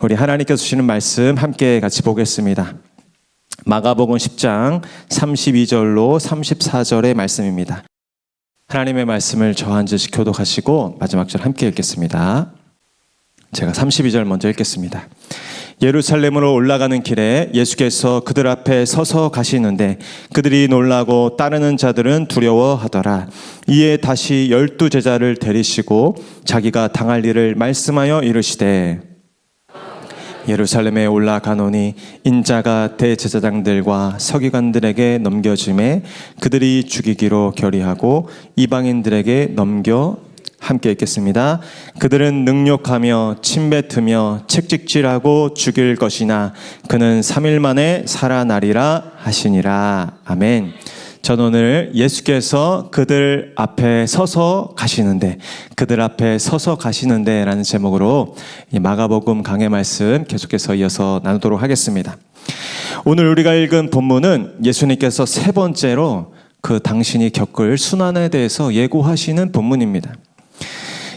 우리 하나님께서 주시는 말씀 함께 같이 보겠습니다. 마가복음 10장 32절로 34절의 말씀입니다. 하나님의 말씀을 저 한 절씩 교독하시고 마지막 절 함께 읽겠습니다. 제가 32절 먼저 읽겠습니다. 예루살렘으로 올라가는 길에 예수께서 그들 앞에 서서 가시는데 그들이 놀라고 따르는 자들은 두려워하더라. 이에 다시 12 제자를 데리시고 자기가 당할 일을 말씀하여 이르시되 예루살렘에 올라가노니 인자가 대제사장들과 서기관들에게 넘겨짐에 그들이 죽이기로 결의하고 이방인들에게 넘겨 함께 읽겠습니다. 그들은 능욕하며 침뱉으며 책찍질하고 죽일 것이나 그는 3일 만에 살아나리라 하시니라. 아멘. 저는 오늘 예수께서 그들 앞에 서서 가시는데 라는 제목으로 마가복음 강해 말씀 계속해서 이어서 나누도록 하겠습니다. 오늘 우리가 읽은 본문은 예수님께서 세 번째로 그 당신이 겪을 순환에 대해서 예고하시는 본문입니다.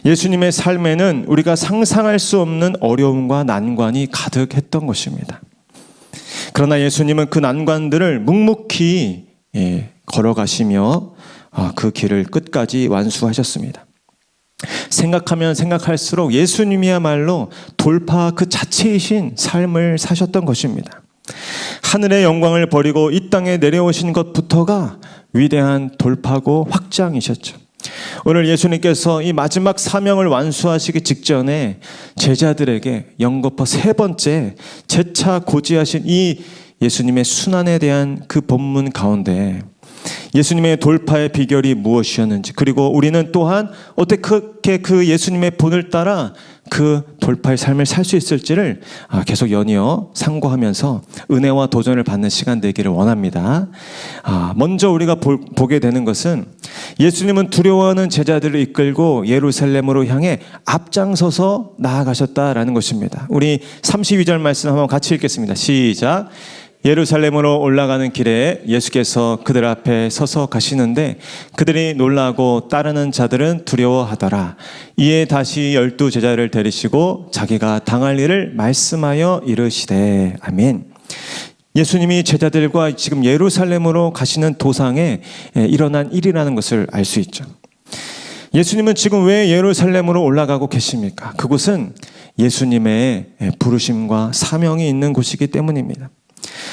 예수님의 삶에는 우리가 상상할 수 없는 어려움과 난관이 가득했던 것입니다. 그러나 예수님은 그 난관들을 묵묵히 걸어가시며 그 길을 끝까지 완수하셨습니다. 생각하면 생각할수록 예수님이야말로 돌파 그 자체이신 삶을 사셨던 것입니다. 하늘의 영광을 버리고 이 땅에 내려오신 것부터가 위대한 돌파고 확장이셨죠. 오늘 예수님께서 이 마지막 사명을 완수하시기 직전에 제자들에게 연거푸 세 번째 재차 고지하신 이 예수님의 순환에 대한 그 본문 가운데 예수님의 돌파의 비결이 무엇이었는지, 그리고 우리는 또한 어떻게 그 예수님의 본을 따라 그 돌파의 삶을 살 수 있을지를 계속 연이어 상고하면서 은혜와 도전을 받는 시간 되기를 원합니다. 먼저 우리가 보게 되는 것은 예수님은 두려워하는 제자들을 이끌고 예루살렘으로 향해 앞장서서 나아가셨다라는 것입니다. 우리 32절 말씀 한번 같이 읽겠습니다. 시작. 예루살렘으로 올라가는 길에 예수께서 그들 앞에 서서 가시는데 그들이 놀라고 따르는 자들은 두려워하더라. 이에 다시 12 제자를 데리시고 자기가 당할 일을 말씀하여 이르시되. 아멘. 예수님이 제자들과 지금 예루살렘으로 가시는 도상에 일어난 일이라는 것을 알 수 있죠. 예수님은 지금 왜 예루살렘으로 올라가고 계십니까? 그곳은 예수님의 부르심과 사명이 있는 곳이기 때문입니다.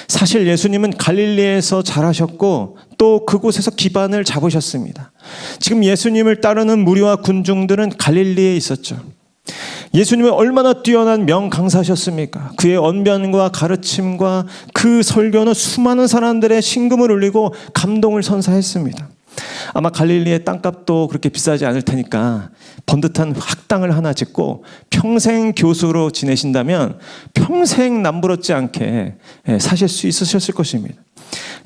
사실 예수님은 갈릴리에서 자라셨고 또 그곳에서 기반을 잡으셨습니다. 지금 예수님을 따르는 무리와 군중들은 갈릴리에 있었죠. 예수님은 얼마나 뛰어난 명강사셨습니까? 그의 언변과 가르침과 그 설교는 수많은 사람들의 심금을 울리고 감동을 선사했습니다. 아마 갈릴리의 땅값도 그렇게 비싸지 않을 테니까 번듯한 학당을 하나 짓고 평생 교수로 지내신다면 평생 남부럽지 않게 사실 수 있으셨을 것입니다.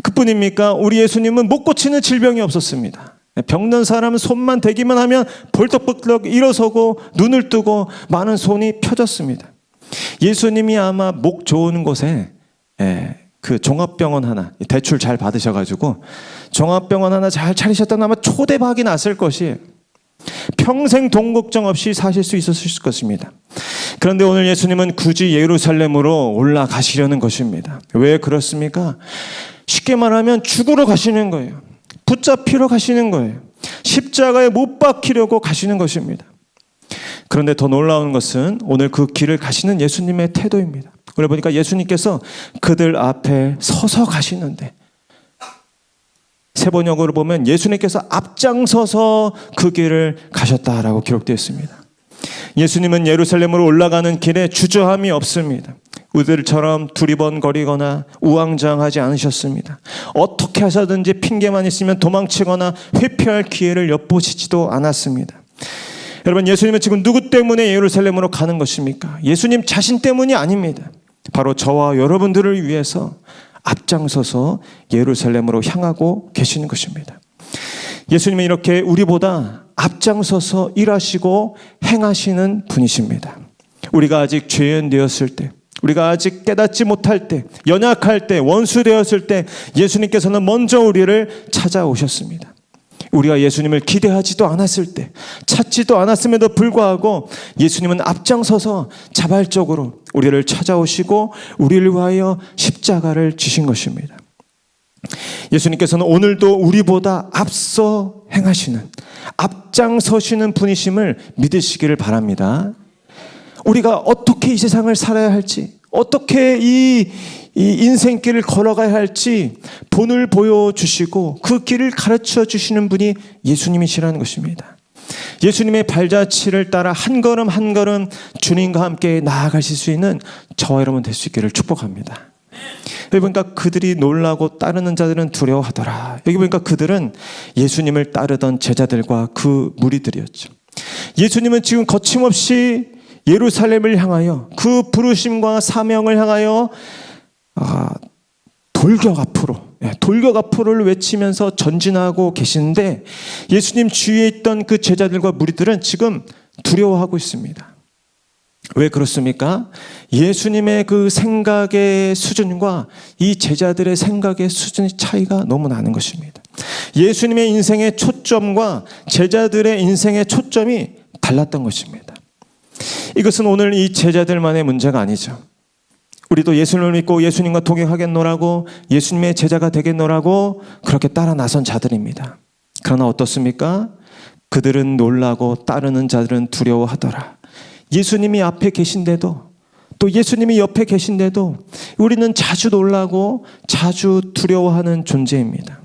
그뿐입니까? 우리 예수님은 못 고치는 질병이 없었습니다. 병든 사람은 손만 대기만 하면 벌떡벌떡 일어서고 눈을 뜨고 많은 손이 펴졌습니다. 예수님이 아마 목 좋은 곳에 그 종합병원 하나 대출 잘 받으셔가지고 종합병원 하나 잘 차리셨다면 아마 초대박이 났을 것이에요. 평생 돈 걱정 없이 사실 수 있었을 것입니다. 그런데 오늘 예수님은 굳이 예루살렘으로 올라가시려는 것입니다. 왜 그렇습니까? 쉽게 말하면 죽으러 가시는 거예요. 붙잡히러 가시는 거예요. 십자가에 못 박히려고 가시는 것입니다. 그런데 더 놀라운 것은 오늘 그 길을 가시는 예수님의 태도입니다. 그래 보니까 예수님께서 그들 앞에 서서 가시는데, 세번역으로 보면 예수님께서 앞장서서 그 길을 가셨다라고 기록되어 있습니다. 예수님은 예루살렘으로 올라가는 길에 주저함이 없습니다. 우리들처럼 두리번거리거나 우왕좌왕하지 않으셨습니다. 어떻게 하셔든지 핑계만 있으면 도망치거나 회피할 기회를 엿보시지도 않았습니다. 여러분, 예수님은 지금 누구 때문에 예루살렘으로 가는 것입니까? 예수님 자신 때문이 아닙니다. 바로 저와 여러분들을 위해서 앞장서서 예루살렘으로 향하고 계시는 것입니다. 예수님은 이렇게 우리보다 앞장서서 일하시고 행하시는 분이십니다. 우리가 아직 죄인 되었을 때, 우리가 아직 깨닫지 못할 때, 연약할 때, 원수 되었을 때 예수님께서는 먼저 우리를 찾아오셨습니다. 우리가 예수님을 기대하지도 않았을 때, 찾지도 않았음에도 불구하고 예수님은 앞장서서 자발적으로 우리를 찾아오시고 우리를 위하여 십자가를 지신 것입니다. 예수님께서는 오늘도 우리보다 앞서 행하시는, 앞장서시는 분이심을 믿으시기를 바랍니다. 우리가 어떻게 이 세상을 살아야 할지, 어떻게 이 인생길을 걸어가야 할지 본을 보여주시고 그 길을 가르쳐 주시는 분이 예수님이시라는 것입니다. 예수님의 발자취를 따라 한 걸음 한 걸음 주님과 함께 나아가실 수 있는 저와 여러분 될 수 있기를 축복합니다. 여기 보니까 그들이 놀라고 따르는 자들은 두려워하더라. 여기 보니까 그들은 예수님을 따르던 제자들과 그 무리들이었죠. 예수님은 지금 거침없이 예루살렘을 향하여 그 부르심과 사명을 향하여 돌격 앞으로를 외치면서 전진하고 계시는데 예수님 주위에 있던 그 제자들과 무리들은 지금 두려워하고 있습니다. 왜 그렇습니까? 예수님의 그 생각의 수준과 이 제자들의 생각의 수준의 차이가 너무 나는 것입니다. 예수님의 인생의 초점과 제자들의 인생의 초점이 달랐던 것입니다. 이것은 오늘 이 제자들만의 문제가 아니죠. 우리도 예수님을 믿고 예수님과 동행하겠노라고, 예수님의 제자가 되겠노라고 그렇게 따라 나선 자들입니다. 그러나 어떻습니까? 그들은 놀라고 따르는 자들은 두려워하더라. 예수님이 앞에 계신데도, 또 예수님이 옆에 계신데도 우리는 자주 놀라고 자주 두려워하는 존재입니다.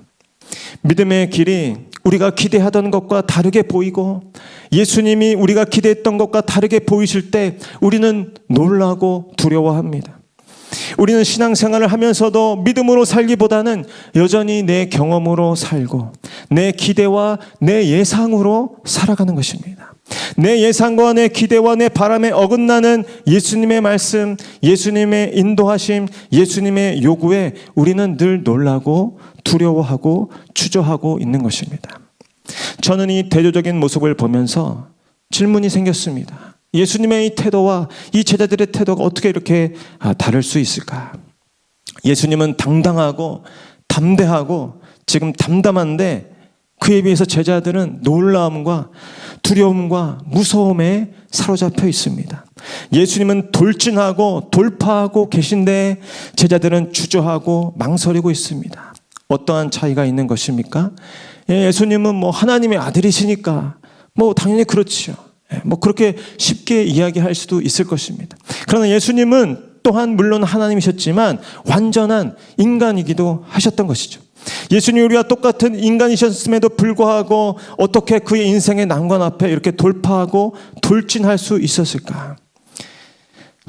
믿음의 길이 우리가 기대하던 것과 다르게 보이고 예수님이 우리가 기대했던 것과 다르게 보이실 때 우리는 놀라고 두려워합니다. 우리는 신앙생활을 하면서도 믿음으로 살기보다는 여전히 내 경험으로 살고 내 기대와 내 예상으로 살아가는 것입니다. 내 예상과 내 기대와 내 바람에 어긋나는 예수님의 말씀, 예수님의 인도하심, 예수님의 요구에 우리는 늘 놀라고 두려워하고 주저하고 있는 것입니다. 저는 이 대조적인 모습을 보면서 질문이 생겼습니다. 예수님의 이 태도와 이 제자들의 태도가 어떻게 이렇게 다를 수 있을까? 예수님은 당당하고 담대하고 지금 담담한데 그에 비해서 제자들은 놀라움과 두려움과 무서움에 사로잡혀 있습니다. 예수님은 돌진하고 돌파하고 계신데 제자들은 주저하고 망설이고 있습니다. 어떠한 차이가 있는 것입니까? 예수님은 하나님의 아들이시니까 당연히 그렇지요. 그렇게 쉽게 이야기할 수도 있을 것입니다. 그러나 예수님은 또한 물론 하나님이셨지만 완전한 인간이기도 하셨던 것이죠. 예수님이 우리와 똑같은 인간이셨음에도 불구하고 어떻게 그의 인생의 난관 앞에 이렇게 돌파하고 돌진할 수 있었을까?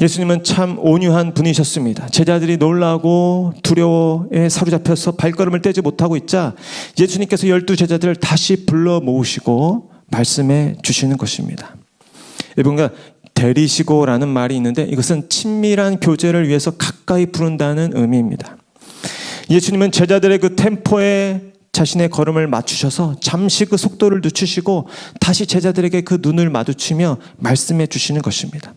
예수님은 참 온유한 분이셨습니다. 제자들이 놀라고 두려워에 사로잡혀서 발걸음을 떼지 못하고 있자 예수님께서 12 제자들을 다시 불러 모으시고 말씀해 주시는 것입니다. 뭔가 데리시고라는 말이 있는데 이것은 친밀한 교제를 위해서 가까이 부른다는 의미입니다. 예수님은 제자들의 그 템포에 자신의 걸음을 맞추셔서 잠시 그 속도를 늦추시고 다시 제자들에게 그 눈을 마주치며 말씀해 주시는 것입니다.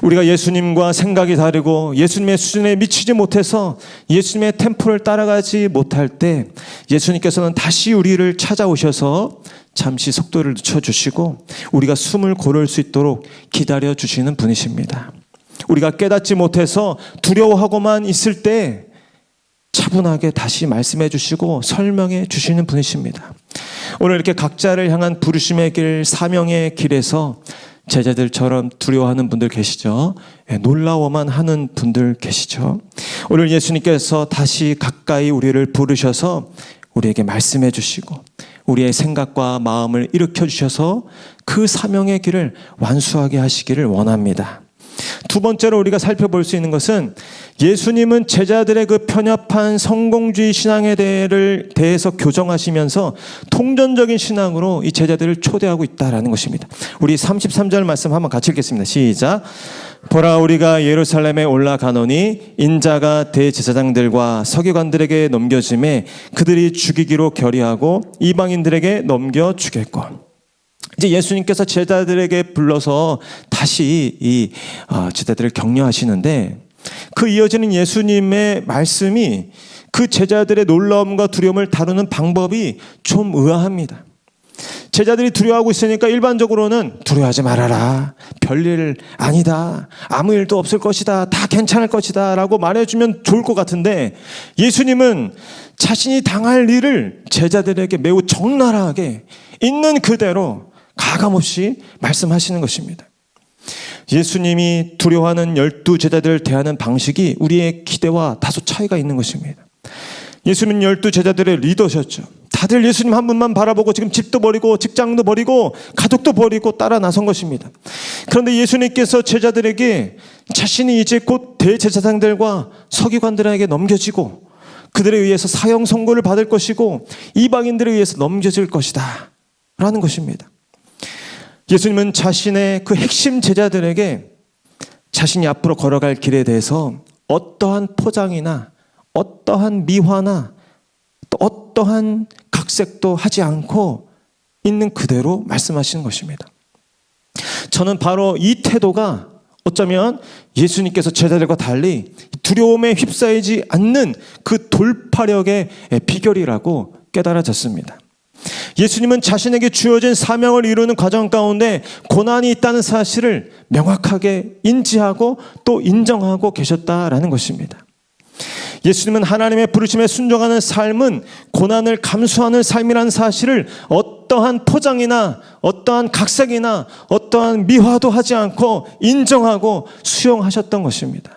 우리가 예수님과 생각이 다르고 예수님의 수준에 미치지 못해서 예수님의 템포를 따라가지 못할 때 예수님께서는 다시 우리를 찾아오셔서 잠시 속도를 늦춰주시고 우리가 숨을 고를 수 있도록 기다려주시는 분이십니다. 우리가 깨닫지 못해서 두려워하고만 있을 때 차분하게 다시 말씀해 주시고 설명해 주시는 분이십니다. 오늘 이렇게 각자를 향한 부르심의 길, 사명의 길에서 제자들처럼 두려워하는 분들 계시죠? 놀라워만 하는 분들 계시죠? 오늘 예수님께서 다시 가까이 우리를 부르셔서 우리에게 말씀해 주시고 우리의 생각과 마음을 일으켜 주셔서 그 사명의 길을 완수하게 하시기를 원합니다. 두 번째로 우리가 살펴볼 수 있는 것은 예수님은 제자들의 그 편협한 성공주의 신앙에 대해서 교정하시면서 통전적인 신앙으로 이 제자들을 초대하고 있다는 것입니다. 우리 33절 말씀 한번 같이 읽겠습니다. 시작. 보라, 우리가 예루살렘에 올라가노니 인자가 대제사장들과 서기관들에게 넘겨짐에 그들이 죽이기로 결의하고 이방인들에게 넘겨주겠고. 이제 예수님께서 제자들에게 불러서 다시 이 제자들을 격려하시는데 그 이어지는 예수님의 말씀이 그 제자들의 놀라움과 두려움을 다루는 방법이 좀 의아합니다. 제자들이 두려워하고 있으니까 일반적으로는 두려워하지 말아라, 별일 아니다, 아무 일도 없을 것이다, 다 괜찮을 것이다 라고 말해주면 좋을 것 같은데, 예수님은 자신이 당할 일을 제자들에게 매우 적나라하게 있는 그대로 가감없이 말씀하시는 것입니다. 예수님이 두려워하는 12 제자들을 대하는 방식이 우리의 기대와 다소 차이가 있는 것입니다. 예수님은 12 제자들의 리더셨죠. 다들 예수님 한 분만 바라보고 지금 집도 버리고 직장도 버리고 가족도 버리고 따라 나선 것입니다. 그런데 예수님께서 제자들에게 자신이 이제 곧 대제사장들과 서기관들에게 넘겨지고 그들에 의해서 사형 선고를 받을 것이고 이방인들에 의해서 넘겨질 것이다 라는 것입니다. 예수님은 자신의 그 핵심 제자들에게 자신이 앞으로 걸어갈 길에 대해서 어떠한 포장이나 어떠한 미화나 또 어떠한 각색도 하지 않고 있는 그대로 말씀하시는 것입니다. 저는 바로 이 태도가 어쩌면 예수님께서 제자들과 달리 두려움에 휩싸이지 않는 그 돌파력의 비결이라고 깨달아졌습니다. 예수님은 자신에게 주어진 사명을 이루는 과정 가운데 고난이 있다는 사실을 명확하게 인지하고 또 인정하고 계셨다라는 것입니다. 예수님은 하나님의 부르심에 순종하는 삶은 고난을 감수하는 삶이라는 사실을 어떠한 포장이나 어떠한 각색이나 어떠한 미화도 하지 않고 인정하고 수용하셨던 것입니다.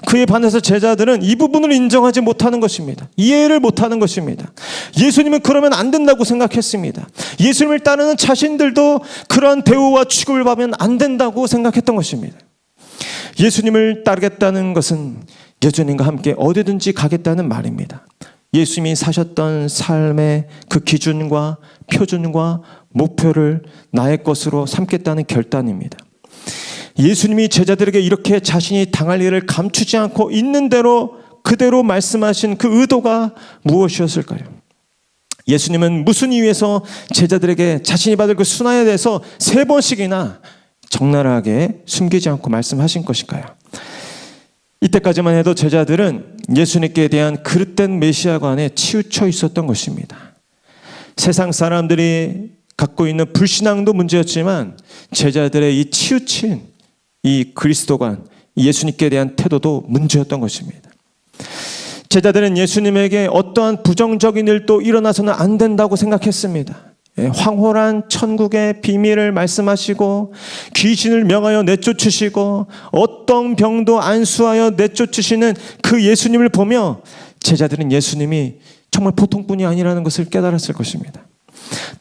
그에 반해서 제자들은 이 부분을 인정하지 못하는 것입니다. 이해를 못하는 것입니다. 예수님은 그러면 안 된다고 생각했습니다. 예수님을 따르는 자신들도 그러한 대우와 취급을 받으면 안 된다고 생각했던 것입니다. 예수님을 따르겠다는 것은 예수님과 함께 어디든지 가겠다는 말입니다. 예수님이 사셨던 삶의 그 기준과 표준과 목표를 나의 것으로 삼겠다는 결단입니다. 예수님이 제자들에게 이렇게 자신이 당할 일을 감추지 않고 있는 대로 그대로 말씀하신 그 의도가 무엇이었을까요? 예수님은 무슨 이유에서 제자들에게 자신이 받을 그 순환에 대해서 3번씩이나 적나라하게 숨기지 않고 말씀하신 것일까요? 이때까지만 해도 제자들은 예수님께 대한 그릇된 메시아관에 치우쳐 있었던 것입니다. 세상 사람들이 갖고 있는 불신앙도 문제였지만 제자들의 이 치우친 이 그리스도관, 예수님께 대한 태도도 문제였던 것입니다. 제자들은 예수님에게 어떠한 부정적인 일도 일어나서는 안 된다고 생각했습니다. 황홀한 천국의 비밀을 말씀하시고 귀신을 명하여 내쫓으시고 어떤 병도 안수하여 내쫓으시는 그 예수님을 보며 제자들은 예수님이 정말 보통 분이 아니라는 것을 깨달았을 것입니다.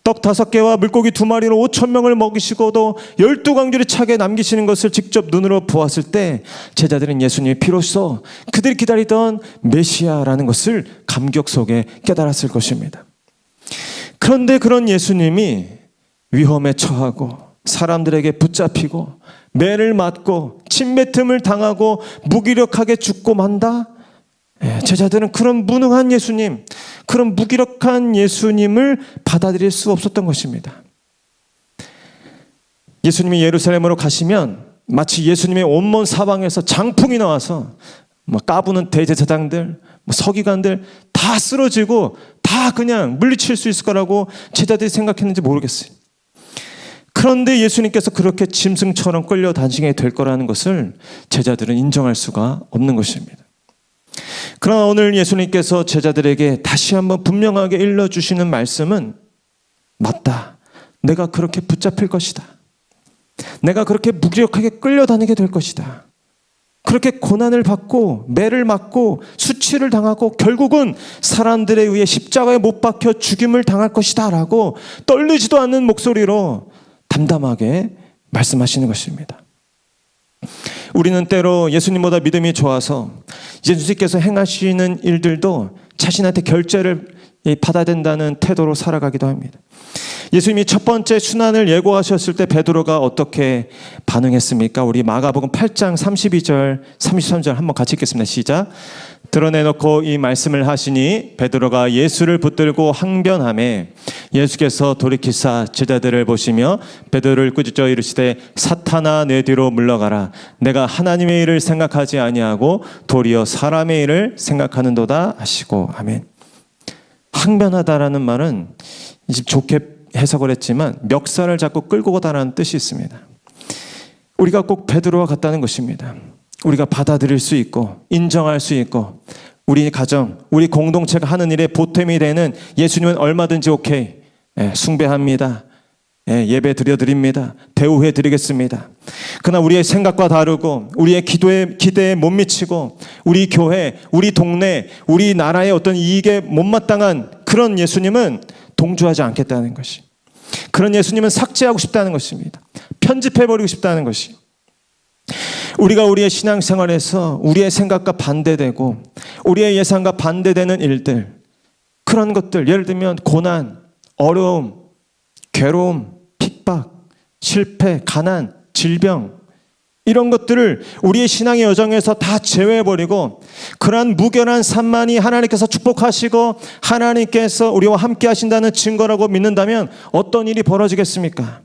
떡 5개와 물고기 2마리로 5,000명을 먹이시고도 12광주를 차게 남기시는 것을 직접 눈으로 보았을 때 제자들은 예수님이 비로소 그들이 기다리던 메시아라는 것을 감격 속에 깨달았을 것입니다. 그런데 그런 예수님이 위험에 처하고 사람들에게 붙잡히고 매를 맞고 침뱉음을 당하고 무기력하게 죽고 만다? 제자들은 그런 무능한 예수님, 그런 무기력한 예수님을 받아들일 수 없었던 것입니다. 예수님이 예루살렘으로 가시면 마치 예수님의 온몸 사방에서 장풍이 나와서 까부는 대제사장들, 서기관들 다 쓰러지고 다 그냥 물리칠 수 있을 거라고 제자들이 생각했는지 모르겠어요. 그런데 예수님께서 그렇게 짐승처럼 끌려다니게 될 거라는 것을 제자들은 인정할 수가 없는 것입니다. 그러나 오늘 예수님께서 제자들에게 다시 한번 분명하게 일러주시는 말씀은 맞다. 내가 그렇게 붙잡힐 것이다. 내가 그렇게 무기력하게 끌려다니게 될 것이다. 그렇게 고난을 받고 매를 맞고 수치를 당하고 결국은 사람들에 의해 십자가에 못 박혀 죽임을 당할 것이다 라고 떨리지도 않는 목소리로 담담하게 말씀하시는 것입니다. 우리는 때로 예수님보다 믿음이 좋아서 예수님께서 행하시는 일들도 자신한테 결제를 받아야 된다는 태도로 살아가기도 합니다. 예수님이 첫 번째 순환을 예고하셨을 때 베드로가 어떻게 반응했습니까? 우리 마가복음 8장 32절, 33절 한번 같이 읽겠습니다. 시작. 드러내놓고 이 말씀을 하시니 베드로가 예수를 붙들고 항변하매 예수께서 돌이키사 제자들을 보시며 베드로를 꾸짖어 이르시되 사탄아 내 뒤로 물러가라. 내가 하나님의 일을 생각하지 아니하고 도리어 사람의 일을 생각하는도다 하시고. 아멘. 항변하다라는 말은 이제 좋게 해석을 했지만 멱살을 잡고 끌고 가다라는 뜻이 있습니다. 우리가 꼭 베드로와 같다는 것입니다. 우리가 받아들일 수 있고 인정할 수 있고 우리 가정, 우리 공동체가 하는 일에 보탬이 되는 예수님은 얼마든지 오케이. 숭배합니다. 예배 드려드립니다. 대우해 드리겠습니다. 그러나 우리의 생각과 다르고 우리의 기대에 못 미치고 우리 교회, 우리 동네, 우리 나라의 어떤 이익에 못마땅한 그런 예수님은 동조하지 않겠다는 것이. 그런 예수님은 삭제하고 싶다는 것입니다. 편집해버리고 싶다는 것이. 우리가 우리의 신앙생활에서 우리의 생각과 반대되고 우리의 예상과 반대되는 일들, 그런 것들, 예를 들면 고난, 어려움, 괴로움, 핍박, 실패, 가난, 질병, 이런 것들을 우리의 신앙의 여정에서 다 제외해버리고 그러한 무결한 삶만이 하나님께서 축복하시고 하나님께서 우리와 함께 하신다는 증거라고 믿는다면 어떤 일이 벌어지겠습니까?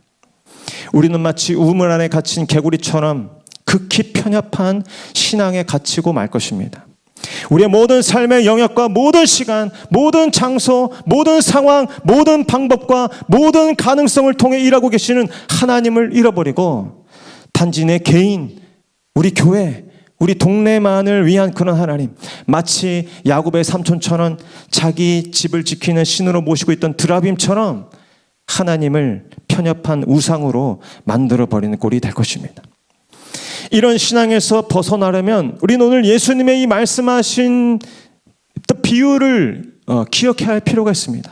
우리는 마치 우물 안에 갇힌 개구리처럼 극히 편협한 신앙에 갇히고 말 것입니다. 우리의 모든 삶의 영역과 모든 시간, 모든 장소, 모든 상황, 모든 방법과 모든 가능성을 통해 일하고 계시는 하나님을 잃어버리고 단지 내 개인, 우리 교회, 우리 동네만을 위한 그런 하나님, 마치 야곱의 삼촌처럼 자기 집을 지키는 신으로 모시고 있던 드라빔처럼 하나님을 편협한 우상으로 만들어버리는 꼴이 될 것입니다. 이런 신앙에서 벗어나려면 우리는 오늘 예수님의 이 말씀하신 비유를 기억해야 할 필요가 있습니다.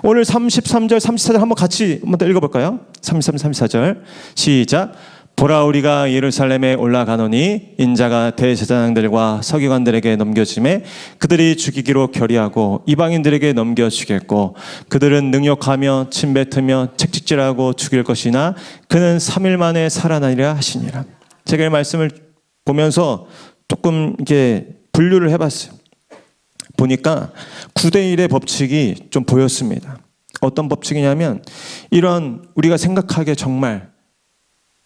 오늘 33절, 34절 한번 같이 한번 읽어볼까요? 33, 34절 시작. 보라 우리가 예루살렘에 올라가노니 인자가 대제사장들과 서기관들에게 넘겨짐에 그들이 죽이기로 결의하고 이방인들에게 넘겨주겠고 그들은 능욕하며 침뱉으며 책찍질하고 죽일 것이나 그는 3일 만에 살아나리라 하시니라. 제가 이 말씀을 보면서 조금 이렇게 분류를 해봤어요. 보니까 9대1의 법칙이 좀 보였습니다. 어떤 법칙이냐면 이런 우리가 생각하기에 정말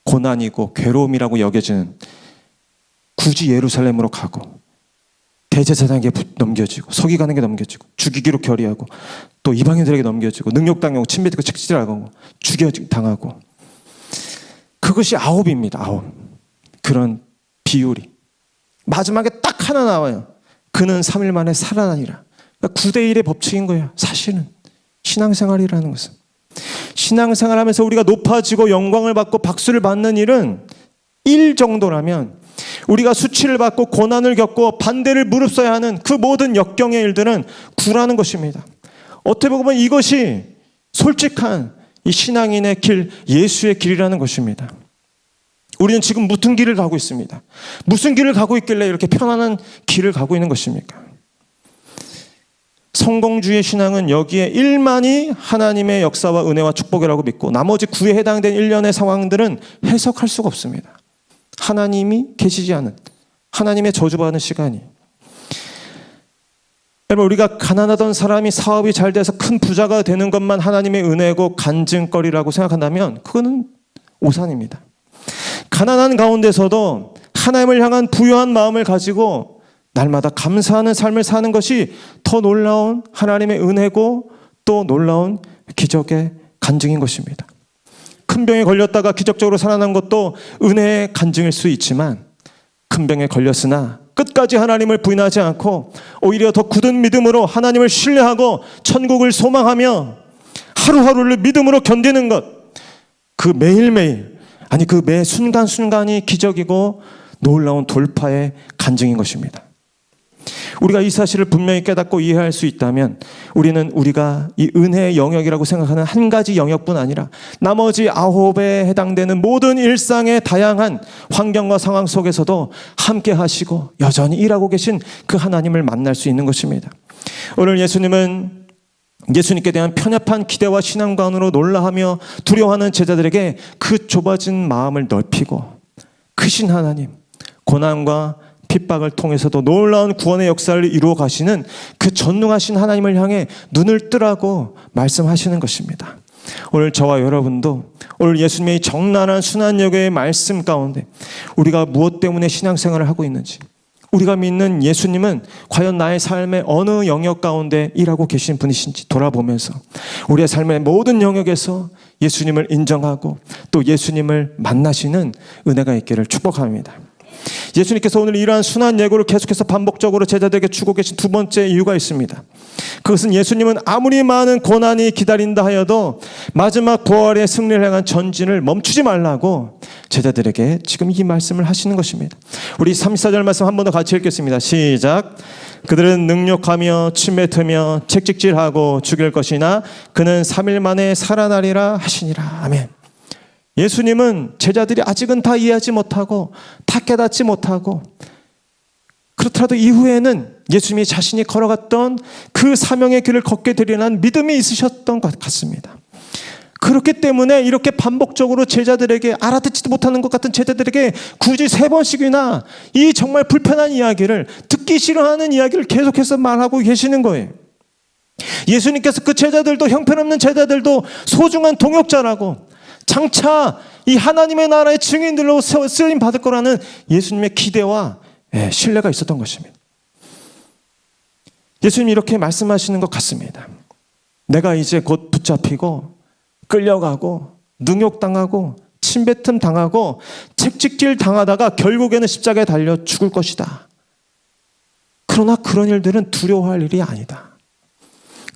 고난이고 괴로움이라고 여겨지는 굳이 예루살렘으로 가고 대제사장에게 넘겨지고 서기관에게 넘겨지고 죽이기로 결의하고 또 이방인들에게 넘겨지고 능욕당하고 침뱉고 책질하고 죽여당하고 그것이 9입니다. 9. 그런 비율이 마지막에 딱 하나 나와요. 그는 3일 만에 살아나니라. 그러니까 9대1의 법칙인 거예요. 사실은 신앙생활이라는 것은 신앙생활하면서 우리가 높아지고 영광을 받고 박수를 받는 일은 1 정도라면 우리가 수치를 받고 고난을 겪고 반대를 무릅써야 하는 그 모든 역경의 일들은 9라는 것입니다. 어떻게 보면 이것이 솔직한 이 신앙인의 길, 예수의 길이라는 것입니다. 우리는 지금 무슨 길을 가고 있습니다. 무슨 길을 가고 있길래 이렇게 편안한 길을 가고 있는 것입니까? 성공주의 신앙은 여기에 1만이 하나님의 역사와 은혜와 축복이라고 믿고 나머지 9에 해당된 일련의 상황들은 해석할 수가 없습니다. 하나님이 계시지 않은, 하나님의 저주받는 시간이. 여러분, 우리가 가난하던 사람이 사업이 잘 돼서 큰 부자가 되는 것만 하나님의 은혜고 간증거리라고 생각한다면 그거는 오산입니다. 가난한 가운데서도 하나님을 향한 부유한 마음을 가지고 날마다 감사하는 삶을 사는 것이 더 놀라운 하나님의 은혜고 또 놀라운 기적의 간증인 것입니다. 큰 병에 걸렸다가 기적적으로 살아난 것도 은혜의 간증일 수 있지만 큰 병에 걸렸으나 끝까지 하나님을 부인하지 않고 오히려 더 굳은 믿음으로 하나님을 신뢰하고 천국을 소망하며 하루하루를 믿음으로 견디는 것, 그 매일매일, 아니 그 매 순간순간이 기적이고 놀라운 돌파의 간증인 것입니다. 우리가 이 사실을 분명히 깨닫고 이해할 수 있다면 우리는 우리가 이 은혜의 영역이라고 생각하는 한 가지 영역뿐 아니라 나머지 9에 해당되는 모든 일상의 다양한 환경과 상황 속에서도 함께 하시고 여전히 일하고 계신 그 하나님을 만날 수 있는 것입니다. 오늘 예수님은 예수님께 대한 편협한 기대와 신앙관으로 놀라하며 두려워하는 제자들에게 그 좁아진 마음을 넓히고 크신 하나님, 고난과 핍박을 통해서도 놀라운 구원의 역사를 이루어 가시는 그 전능하신 하나님을 향해 눈을 뜨라고 말씀하시는 것입니다. 오늘 저와 여러분도 오늘 예수님의 정난한 순환여교의 말씀 가운데 우리가 무엇 때문에 신앙생활을 하고 있는지, 우리가 믿는 예수님은 과연 나의 삶의 어느 영역 가운데 일하고 계신 분이신지 돌아보면서 우리의 삶의 모든 영역에서 예수님을 인정하고 또 예수님을 만나시는 은혜가 있기를 축복합니다. 예수님께서 오늘 이러한 순환 예고를 계속해서 반복적으로 제자들에게 주고 계신 두 번째 이유가 있습니다. 그것은 예수님은 아무리 많은 고난이 기다린다 하여도 마지막 부활의 승리를 향한 전진을 멈추지 말라고 제자들에게 지금 이 말씀을 하시는 것입니다. 우리 34절 말씀 한 번 더 같이 읽겠습니다. 시작. 그들은 능욕하며 침뱉으며 책찍질하고 죽일 것이나 그는 3일 만에 살아나리라 하시니라. 아멘. 예수님은 제자들이 아직은 다 이해하지 못하고 다 깨닫지 못하고 그렇더라도 이후에는 예수님이 자신이 걸어갔던 그 사명의 길을 걷게 되리라는 믿음이 있으셨던 것 같습니다. 그렇기 때문에 이렇게 반복적으로 제자들에게 알아듣지도 못하는 것 같은 제자들에게 굳이 3번씩이나 이 정말 불편한 이야기를 듣기 싫어하는 이야기를 계속해서 말하고 계시는 거예요. 예수님께서 그 제자들도 형편없는 제자들도 소중한 동역자라고 장차 이 하나님의 나라의 증인들로 쓰임 받을 거라는 예수님의 기대와 신뢰가 있었던 것입니다. 예수님이 이렇게 말씀하시는 것 같습니다. 내가 이제 곧 붙잡히고 끌려가고 능욕당하고 침뱉음 당하고 책찍질 당하다가 결국에는 십자가에 달려 죽을 것이다. 그러나 그런 일들은 두려워할 일이 아니다.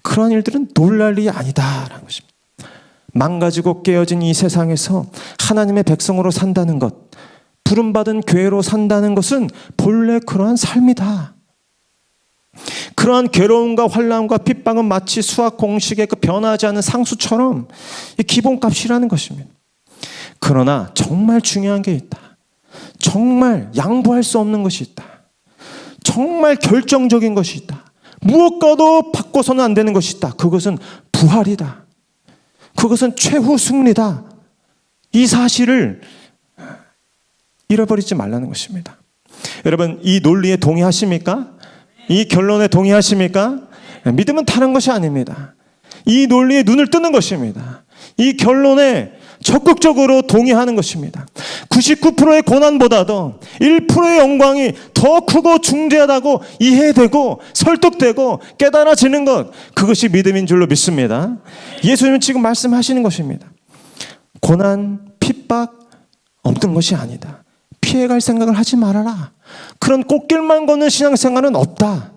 그런 일들은 놀랄 일이 아니다라는 것입니다. 망가지고 깨어진 이 세상에서 하나님의 백성으로 산다는 것, 부름받은 교회로 산다는 것은 본래 그러한 삶이다. 그러한 괴로움과 환난과 핍박은 마치 수학 공식의 그 변하지 않는 상수처럼 이 기본값이라는 것입니다. 그러나 정말 중요한 게 있다. 정말 양보할 수 없는 것이 있다. 정말 결정적인 것이 있다. 무엇과도 바꿔서는 안 되는 것이 있다. 그것은 부활이다. 그것은 최후 승리다. 이 사실을 잃어버리지 말라는 것입니다. 여러분, 이 논리에 동의하십니까? 이 결론에 동의하십니까? 믿음은 다른 것이 아닙니다. 이 논리에 눈을 뜨는 것입니다. 이 결론에 적극적으로 동의하는 것입니다. 99%의 고난보다도 1%의 영광이 더 크고 중대하다고 이해되고 설득되고 깨달아지는 것, 그것이 믿음인 줄로 믿습니다. 예수님은 지금 말씀하시는 것입니다. 고난, 핍박 없는 것이 아니다. 피해갈 생각을 하지 말아라. 그런 꽃길만 걷는 신앙생활은 없다.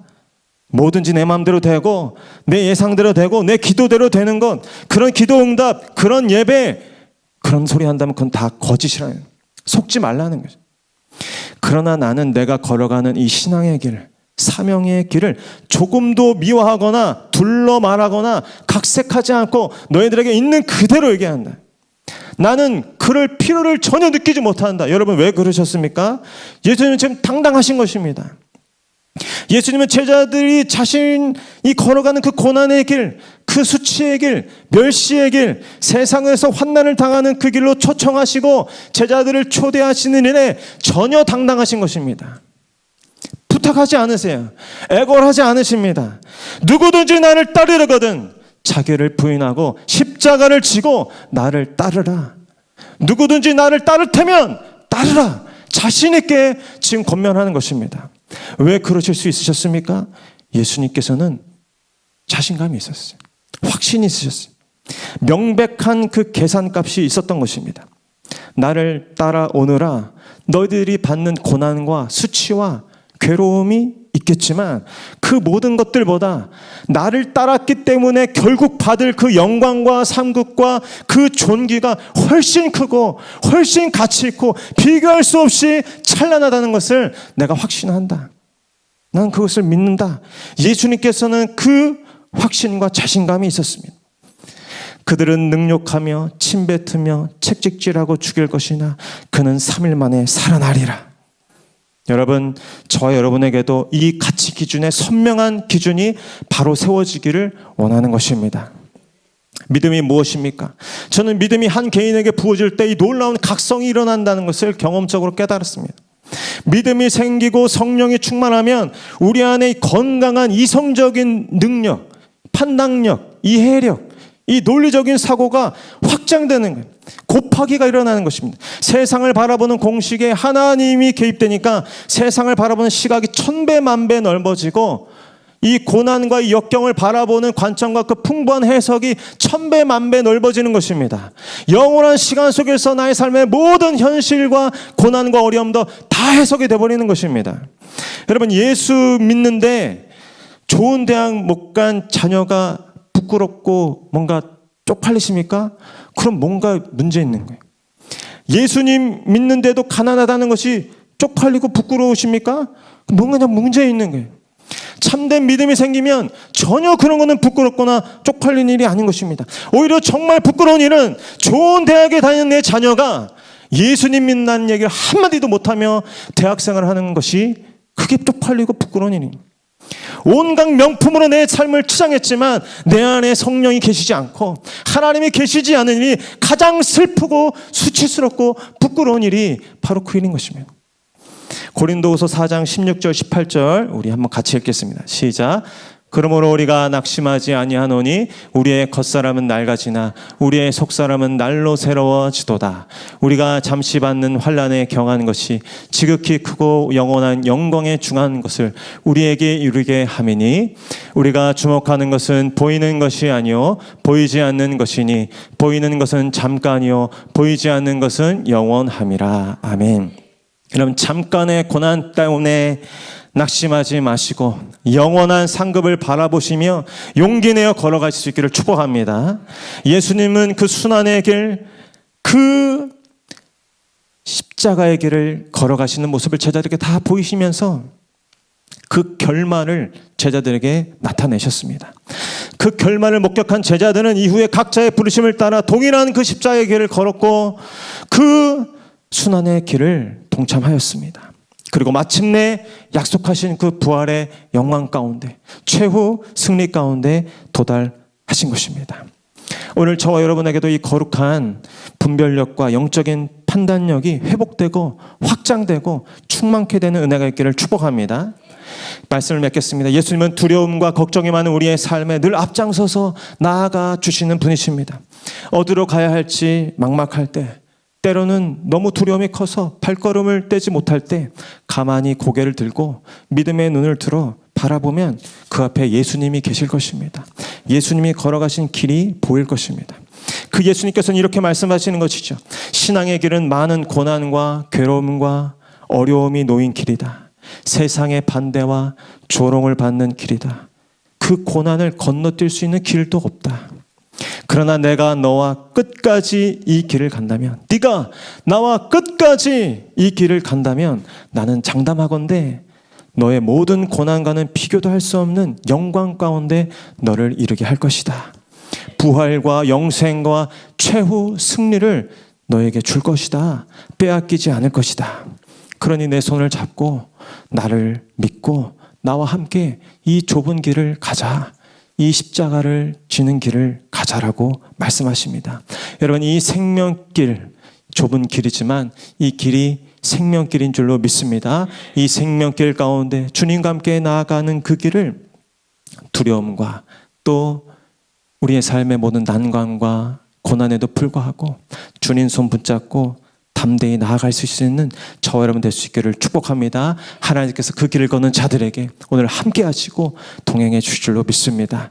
뭐든지 내 마음대로 되고 내 예상대로 되고 내 기도대로 되는 것, 그런 기도응답, 그런 예배, 그런 소리 한다면 그건 다 거짓이라는, 속지 말라는 거죠. 그러나 나는 내가 걸어가는 이 신앙의 길, 사명의 길을 조금도 미워하거나 둘러 말하거나 각색하지 않고 너희들에게 있는 그대로 얘기한다. 나는 그럴 필요를 전혀 느끼지 못한다. 여러분, 왜 그러셨습니까? 예수님은 지금 당당하신 것입니다. 예수님은 제자들이 자신이 걸어가는 그 고난의 길, 그 수치의 길, 멸시의 길, 세상에서 환난을 당하는 그 길로 초청하시고 제자들을 초대하시는 일에 전혀 당당하신 것입니다. 부탁하지 않으세요. 애걸하지 않으십니다. 누구든지 나를 따르려거든 자기를 부인하고 십자가를 지고 나를 따르라. 누구든지 나를 따를 테면 따르라. 자신 있게 지금 권면하는 것입니다. 왜 그러실 수 있으셨습니까? 예수님께서는 자신감이 있었어요. 확신이 있으셨어요. 명백한 그 계산값이 있었던 것입니다. 나를 따라오느라 너희들이 받는 고난과 수치와 괴로움이 있겠지만 그 모든 것들보다 나를 따랐기 때문에 결국 받을 그 영광과 상급과 그 존귀가 훨씬 크고 훨씬 가치 있고 비교할 수 없이 찬란하다는 것을 내가 확신한다. 난 그것을 믿는다. 예수님께서는 그 확신과 자신감이 있었습니다. 그들은 능욕하며 침뱉으며 책찍질하고 죽일 것이나 그는 3일 만에 살아나리라. 여러분, 저와 여러분에게도 이 가치 기준의 선명한 기준이 바로 세워지기를 원하는 것입니다. 믿음이 무엇입니까? 저는 믿음이 한 개인에게 부어질 때 이 놀라운 각성이 일어난다는 것을 경험적으로 깨달았습니다. 믿음이 생기고 성령이 충만하면 우리 안에 건강한 이성적인 능력, 판단력, 이해력, 이 논리적인 사고가 확장되는 거예요. 곱하기가 일어나는 것입니다. 세상을 바라보는 공식에 하나님이 개입되니까 세상을 바라보는 시각이 천배 만배 넓어지고 이 고난과 이 역경을 바라보는 관점과 그 풍부한 해석이 천배 만배 넓어지는 것입니다. 영원한 시간 속에서 나의 삶의 모든 현실과 고난과 어려움도 다 해석이 되어버리는 것입니다. 여러분, 예수 믿는데 좋은 대학 못 간 자녀가 부끄럽고 뭔가 쪽팔리십니까? 그럼 뭔가 문제 있는 거예요. 예수님 믿는데도 가난하다는 것이 쪽팔리고 부끄러우십니까? 뭔가 문제 있는 거예요. 참된 믿음이 생기면 전혀 그런 거는 부끄럽거나 쪽팔린 일이 아닌 것입니다. 오히려 정말 부끄러운 일은 좋은 대학에 다니는 내 자녀가 예수님 믿는다는 얘기를 한마디도 못하며 대학생활을 하는 것이 그게 쪽팔리고 부끄러운 일입니다. 온갖 명품으로 내 삶을 치장했지만 내 안에 성령이 계시지 않고 하나님이 계시지 않은 일이 가장 슬프고 수치스럽고 부끄러운 일이 바로 그 일인 것입니다. 고린도후서 4장 16절 18절 우리 한번 같이 읽겠습니다. 시작. 그러므로 우리가 낙심하지 아니하노니 우리의 겉사람은 낡아지나 우리의 속사람은 날로 새로워지도다. 우리가 잠시 받는 환난에 경한 것이 지극히 크고 영원한 영광에 중한 것을 우리에게 이루게 함이니 우리가 주목하는 것은 보이는 것이 아니요 보이지 않는 것이니 보이는 것은 잠깐이요 보이지 않는 것은 영원함이라. 아멘. 여러분, 잠깐의 고난 때문에 낙심하지 마시고 영원한 상급을 바라보시며 용기 내어 걸어가실 수 있기를 축복합니다. 예수님은 그 순환의 길, 그 십자가의 길을 걸어가시는 모습을 제자들에게 다 보이시면서 그 결말을 제자들에게 나타내셨습니다. 그 결말을 목격한 제자들은 이후에 각자의 부르심을 따라 동일한 그 십자가의 길을 걸었고 그 순환의 길을 동참하였습니다. 그리고 마침내 약속하신 그 부활의 영광 가운데 최후 승리 가운데 도달하신 것입니다. 오늘 저와 여러분에게도 이 거룩한 분별력과 영적인 판단력이 회복되고 확장되고 충만케 되는 은혜가 있기를 축복합니다. 말씀을 맺겠습니다. 예수님은 두려움과 걱정이 많은 우리의 삶에 늘 앞장서서 나아가 주시는 분이십니다. 어디로 가야 할지 막막할 때, 때로는 너무 두려움이 커서 발걸음을 떼지 못할 때 가만히 고개를 들고 믿음의 눈을 들어 바라보면 그 앞에 예수님이 계실 것입니다. 예수님이 걸어가신 길이 보일 것입니다. 그 예수님께서는 이렇게 말씀하시는 것이죠. 신앙의 길은 많은 고난과 괴로움과 어려움이 놓인 길이다. 세상의 반대와 조롱을 받는 길이다. 그 고난을 건너뛸 수 있는 길도 없다. 그러나 내가 너와 끝까지 이 길을 간다면, 네가 나와 끝까지 이 길을 간다면 나는 장담하건대 너의 모든 고난과는 비교도 할 수 없는 영광 가운데 너를 이르게 할 것이다. 부활과 영생과 최후 승리를 너에게 줄 것이다. 빼앗기지 않을 것이다. 그러니 내 손을 잡고 나를 믿고 나와 함께 이 좁은 길을 가자. 이 십자가를 지는 길을 가자라고 말씀하십니다. 여러분, 이 생명길, 좁은 길이지만 이 길이 생명길인 줄로 믿습니다. 이 생명길 가운데 주님과 함께 나아가는 그 길을 두려움과 또 우리의 삶의 모든 난관과 고난에도 불구하고 주님 손 붙잡고 담대히 나아갈 수 있는 저와 여러분 될 수 있기를 축복합니다. 하나님께서 그 길을 걷는 자들에게 오늘 함께 하시고 동행해 주실 줄로 믿습니다.